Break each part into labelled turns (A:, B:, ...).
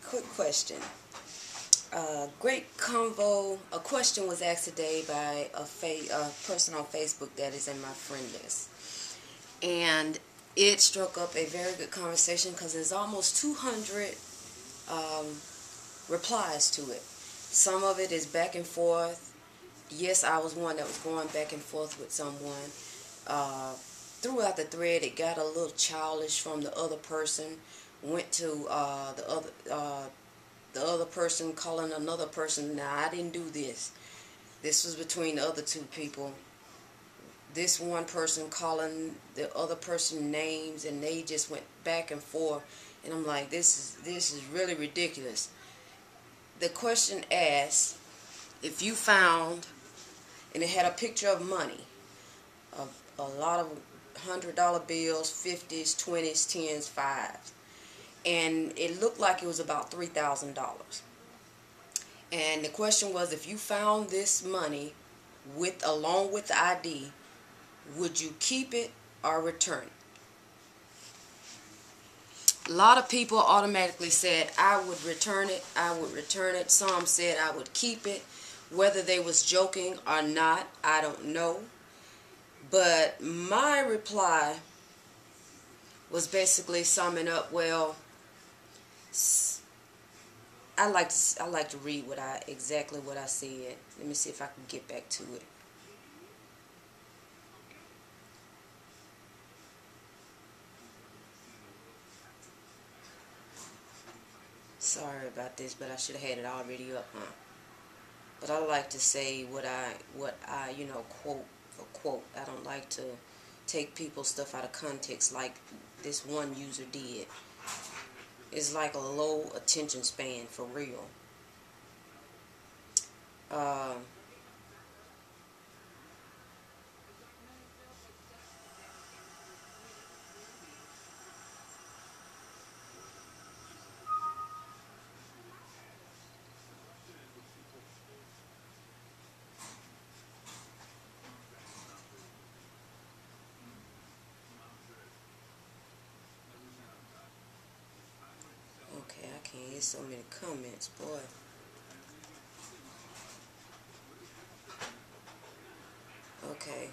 A: Quick question. Great convo. A question was asked today by a person on Facebook that is in my friend list. And it struck up a very good conversation because there's almost 200 replies to it. Some of it is back and forth. Yes, I was one that was going back and forth with someone. Throughout the thread, it got a little childish from the other person. Went to the other person calling another person. Now, I didn't do this. This was between the other two people. This one person calling the other person names, and they just went back and forth. And I'm like, this is really ridiculous. The question asked if you found, and it had a picture of money, of a lot of $100 bills, 50s, 20s, 10s, 5s. And it looked like it was about $3,000. And the question was, if you found this money along with the ID, would you keep it or return it? A lot of people automatically said, I would return it, I would return it. Some said I would keep it. Whether they was joking or not, I don't know. But my reply was basically summing up, well, I like to read exactly what I said. Let me see if I can get back to it. Sorry about this, but I should have had it already up, huh? But I like to say what I quote for quote. I don't like to take people's stuff out of context like this one user did. It's like a low attention span, for real. Okay, I can't get so many comments, boy. Okay.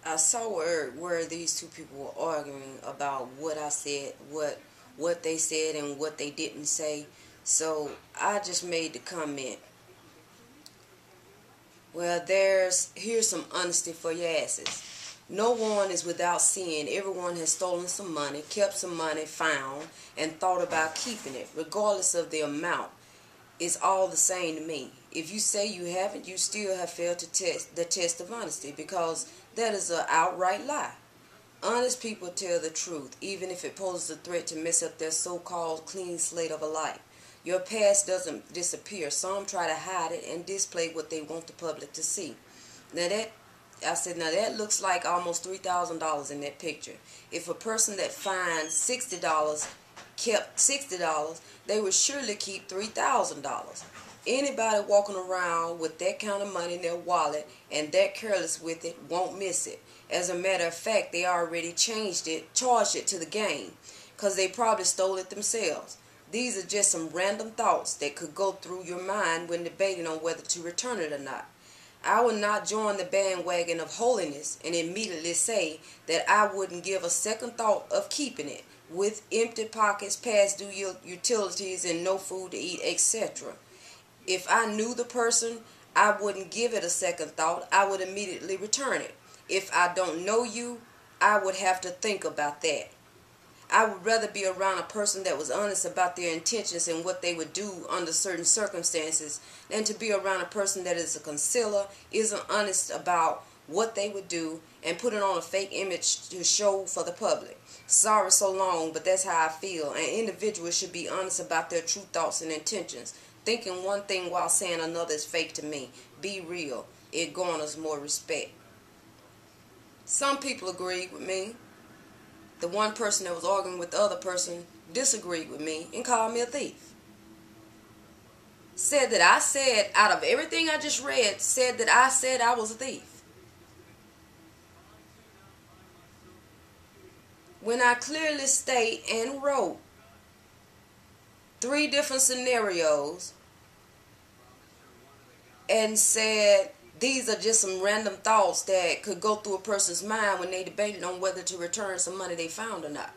A: I saw where these two people were arguing about what I said, what they said and what they didn't say. So I just made the comment. Well, here's some honesty for your asses. No one is without sin. Everyone has stolen some money, kept some money, found, and thought about keeping it, regardless of the amount. It's all the same to me. If you say you haven't, you still have failed to test the test of honesty, because that is an outright lie. Honest people tell the truth, even if it poses a threat to mess up their so-called clean slate of a life. Your past doesn't disappear. Some try to hide it and display what they want the public to see. Now that looks like almost $3,000 in that picture. If a person that finds $60 kept $60, they would surely keep $3,000. Anybody walking around with that kind of money in their wallet and that careless with it won't miss it. As a matter of fact, they already charged it to the game, because they probably stole it themselves. These are just some random thoughts that could go through your mind when debating on whether to return it or not. I would not join the bandwagon of holiness and immediately say that I wouldn't give a second thought of keeping it, with empty pockets, past due utilities, and no food to eat, etc. If I knew the person, I wouldn't give it a second thought. I would immediately return it. If I don't know you, I would have to think about that. I would rather be around a person that was honest about their intentions and what they would do under certain circumstances than to be around a person that is a concealer, isn't honest about what they would do, and put it on a fake image to show for the public. Sorry so long, but that's how I feel. An individual should be honest about their true thoughts and intentions. Thinking one thing while saying another is fake to me. Be real. It garners more respect. Some people agreed with me. The one person that was arguing with the other person disagreed with me and called me a thief. Said that I said, out of everything I just read, said that I said I was a thief. When I clearly state and wrote 3 different scenarios and said these are just some random thoughts that could go through a person's mind when they debated on whether to return some money they found or not.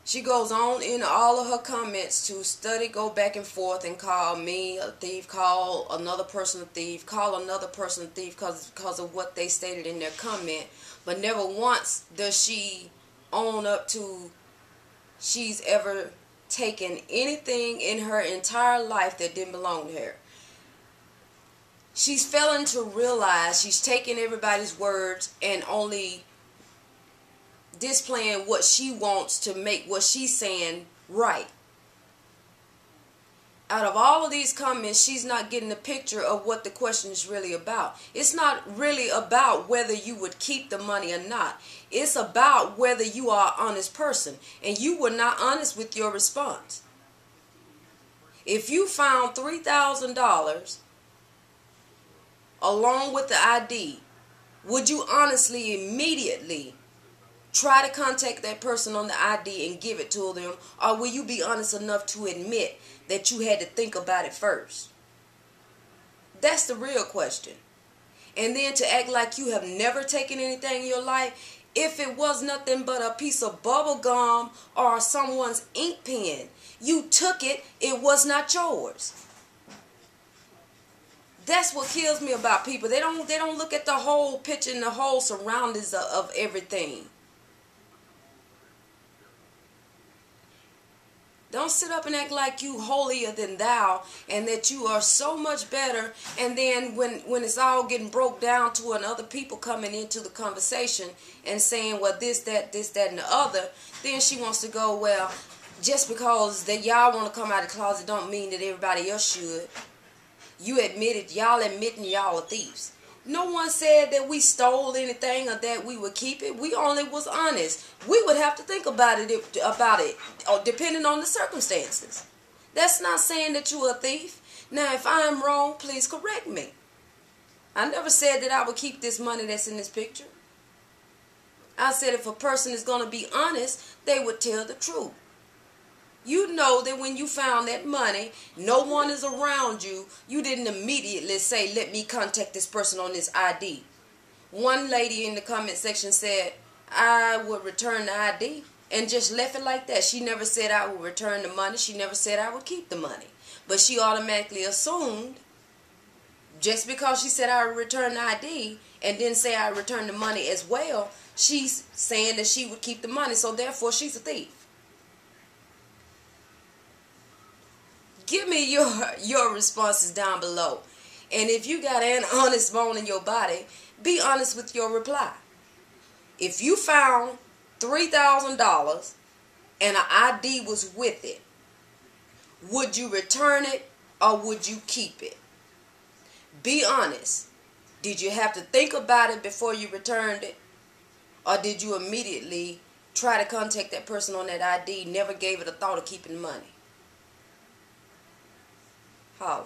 A: She goes on in all of her comments to study, go back and forth, and call me a thief, call another person a thief, call another person a thief because of what they stated in their comment. But never once does she own up to she's ever taken anything in her entire life that didn't belong to her. She's failing to realize she's taking everybody's words and only displaying what she wants to make what she's saying right. Out of all of these comments, she's not getting the picture of what the question is really about. It's not really about whether you would keep the money or not. It's about whether you are an honest person, and you were not honest with your response. If you found $3,000 along with the ID, would you honestly immediately try to contact that person on the ID and give it to them? Or will you be honest enough to admit that you had to think about it first? That's the real question. And then to act like you have never taken anything in your life, if it was nothing but a piece of bubble gum or someone's ink pen, you took it, it was not yours. That's what kills me about people. They don't look at the whole picture and the whole surroundings of everything. Don't sit up and act like you holier than thou and that you are so much better. And then when it's all getting broke down to and other people coming into the conversation and saying, well, this, that, and the other, then she wants to go, well, just because that y'all want to come out of the closet don't mean that everybody else should. You admitted, y'all admitting y'all are thieves. No one said that we stole anything or that we would keep it. We only was honest. We would have to think about it depending on the circumstances. That's not saying that you're a thief. Now, if I'm wrong, please correct me. I never said that I would keep this money that's in this picture. I said if a person is going to be honest, they would tell the truth. You know that when you found that money, no one is around you. You didn't immediately say, let me contact this person on this ID. One lady in the comment section said, I would return the ID, and just left it like that. She never said I would return the money. She never said I would keep the money. But she automatically assumed, just because she said I would return the ID and didn't say I would return the money as well, she's saying that she would keep the money. So therefore, she's a thief. Give me your responses down below. And if you got an honest bone in your body, be honest with your reply. If you found $3,000 and an ID was with it, would you return it or would you keep it? Be honest. Did you have to think about it before you returned it? Or did you immediately try to contact that person on that ID, never gave it a thought of keeping money? Holla.